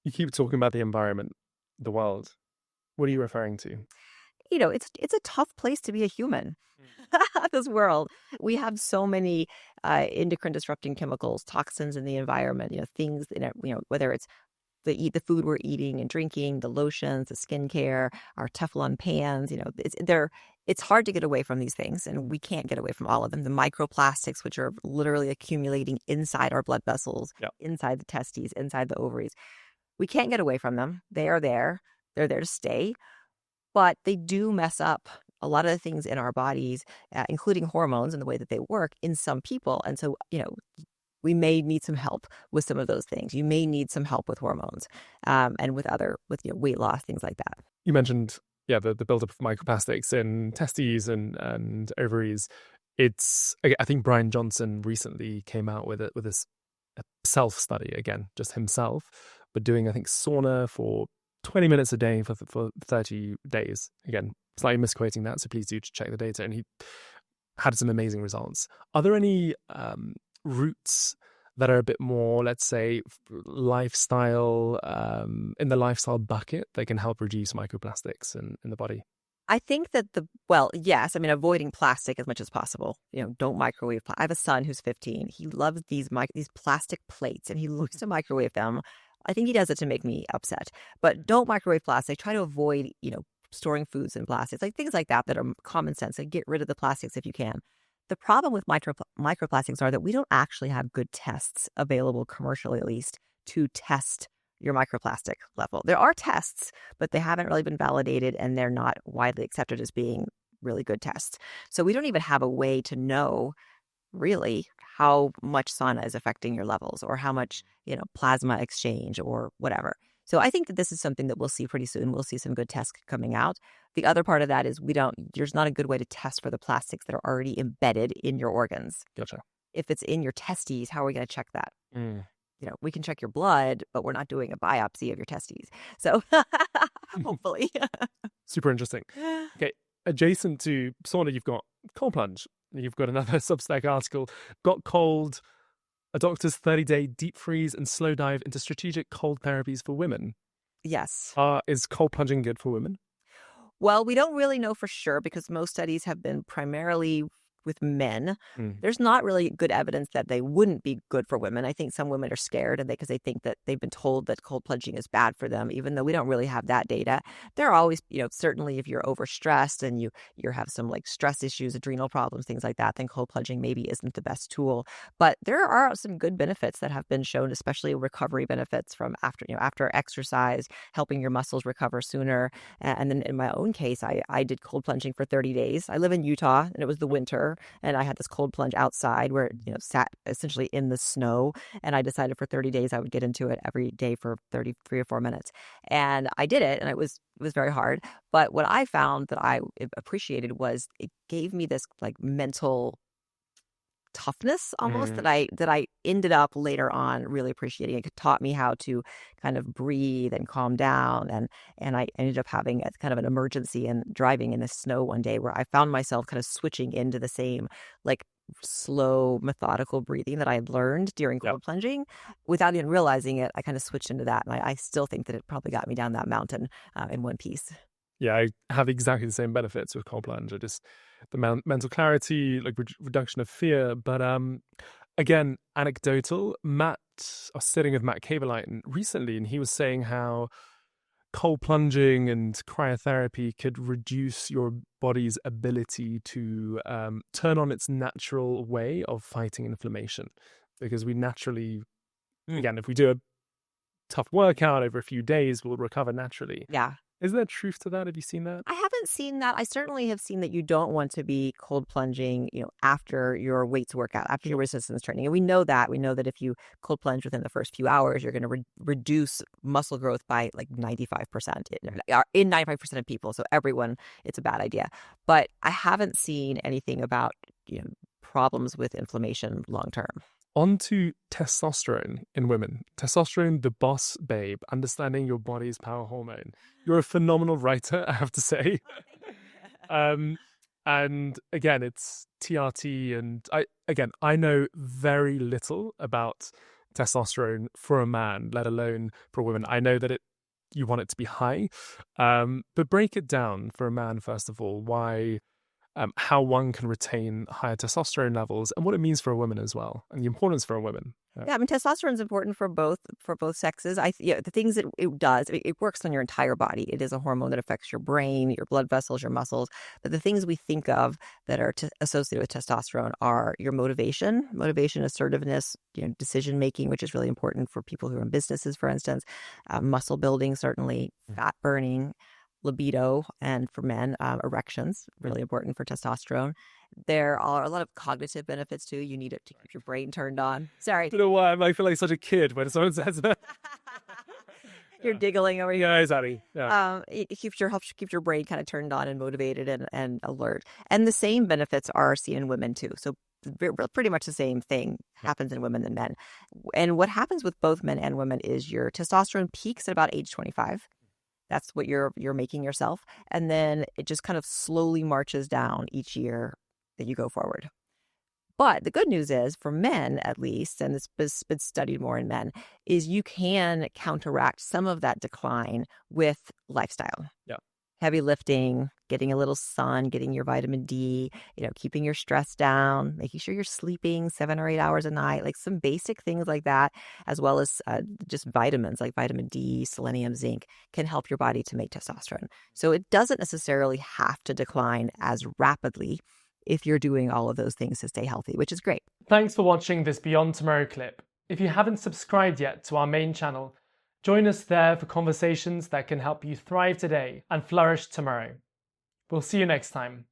You keep talking about the environment, the world. What are you referring to? It's a tough place to be a human. This world, we have so many endocrine disrupting chemicals, toxins in the environment. Things whether it's the food we're eating and drinking, the lotions, the skincare, our Teflon pans. It's hard to get away from these things, and we can't get away from all of them. The microplastics, which are literally accumulating inside our blood vessels, Yeah. inside the testes, inside the ovaries. We can't get away from them. They are there. They're there to stay, but they do mess up a lot of the things in our bodies, including hormones and the way that they work in some people. And so, we may need some help with some of those things. You may need some help with hormones, and with weight loss, things like that. You mentioned, yeah, the buildup of microplastics in testes and ovaries. I think Brian Johnson recently came out with a self study again, just himself, but doing I think sauna for 20 minutes a day for 30 days. Again, slightly misquoting that, so please do check the data. And he had some amazing results. Are there any routes that are a bit more, let's say, lifestyle, in the lifestyle bucket, they can help reduce microplastics in the body? I think that well, yes, I mean, avoiding plastic as much as possible. Don't microwave. I have a son who's 15. He loves these plastic plates, and he loves to microwave them. I think he does it to make me upset. But don't microwave plastic. Try to avoid, storing foods in plastics, like things like that are common sense. Like get rid of the plastics if you can. The problem with microplastics are that we don't actually have good tests available commercially, at least, to test your microplastic level. There are tests, but they haven't really been validated, and they're not widely accepted as being really good tests. So we don't even have a way to know really how much sauna is affecting your levels, or how much, plasma exchange or whatever. So I think that this is something that we'll see pretty soon. We'll see some good tests coming out. The other part of that is there's not a good way to test for the plastics that are already embedded in your organs. Gotcha. If it's in your testes, how are we going to check that? Mm. We can check your blood, but we're not doing a biopsy of your testes. So hopefully. Super interesting. Okay, adjacent to sauna, you've got cold plunge. You've got another Substack article, Got Cold, a doctor's 30-day deep freeze and slow dive into strategic cold therapies for women. Yes. Is cold plunging good for women? Well, we don't really know for sure because most studies have been primarily with men. Mm. There's not really good evidence that they wouldn't be good for women. I think some women are scared, and because they think that they've been told that cold plunging is bad for them, even though we don't really have that data. There are always, certainly if you're overstressed and you have some like stress issues, adrenal problems, things like that, then cold plunging maybe isn't the best tool. But there are some good benefits that have been shown, especially recovery benefits from after exercise, helping your muscles recover sooner. And then in my own case, I did cold plunging for 30 days. I live in Utah, and it was the winter, and I had this cold plunge outside where it, sat essentially in the snow. And I decided for 30 days I would get into it every day for 33 or 4 minutes. And I did it, and it was very hard. But what I found that I appreciated was it gave me this like mental toughness almost Mm. that I ended up later on really appreciating. It taught me how to kind of breathe and calm down, and I ended up having a kind of an emergency and driving in the snow one day where I found myself kind of switching into the same like slow methodical breathing that I had learned during Yeah. cold plunging without even realizing it. I kind of switched into that, and I still think that it probably got me down that mountain in one piece. Yeah, I have exactly the same benefits with cold plunge. Just the mental clarity, like reduction of fear. But again, anecdotal. I was sitting with Matt Caberlight recently, and he was saying how cold plunging and cryotherapy could reduce your body's ability to turn on its natural way of fighting inflammation, because we naturally, again, if we do a tough workout over a few days, we'll recover naturally. Yeah. Is there truth to that? Have you seen that? I haven't seen that. I certainly have seen that you don't want to be cold plunging, after your weights workout, after your Sure. resistance training. And we know that. We know that if you cold plunge within the first few hours, you're going to reduce muscle growth by like 95% in 95% of people. So everyone, it's a bad idea. But I haven't seen anything about, problems with inflammation long term. On to testosterone in women. Testosterone, the boss babe, understanding your body's power hormone. You're a phenomenal writer, I have to say. Oh, thank you. um, and again, it's TRT, and I know very little about testosterone for a man, let alone for a woman? I know that you want it to be high, but break it down for a man first of all. Why, how one can retain higher testosterone levels, and what it means for a woman as well, and the importance for a woman. Yeah, I mean, testosterone is important for both sexes. The things that it does, it works on your entire body. It is a hormone that affects your brain, your blood vessels, your muscles. But the things we think of that are associated with testosterone are your motivation, assertiveness, decision making, which is really important for people who are in businesses, for instance, muscle building, certainly, fat burning, libido, and for men, erections, really important for testosterone. There are a lot of cognitive benefits too. You need it to keep your brain turned on. Sorry. I don't know why I feel like such a kid when someone says that. You're giggling over here. Yeah, exactly. Yeah. It helps keep your brain kind of turned on and motivated and alert. And the same benefits are seen in women too. So pretty much the same thing happens in women than men. And what happens with both men and women is your testosterone peaks at about age 25. That's what you're making yourself. And then it just kind of slowly marches down each year that you go forward. But the good news is, for men at least, and it's been studied more in men, is you can counteract some of that decline with lifestyle. Yeah. Heavy lifting, getting a little sun, getting your vitamin D, keeping your stress down, making sure you're sleeping 7 or 8 hours a night, like some basic things like that, as well as just vitamins like vitamin D, selenium, zinc, can help your body to make testosterone. So it doesn't necessarily have to decline as rapidly if you're doing all of those things to stay healthy, which is great. Thanks for watching this Beyond Tomorrow clip. If you haven't subscribed yet to our main channel, join us there for conversations that can help you thrive today and flourish tomorrow. We'll see you next time.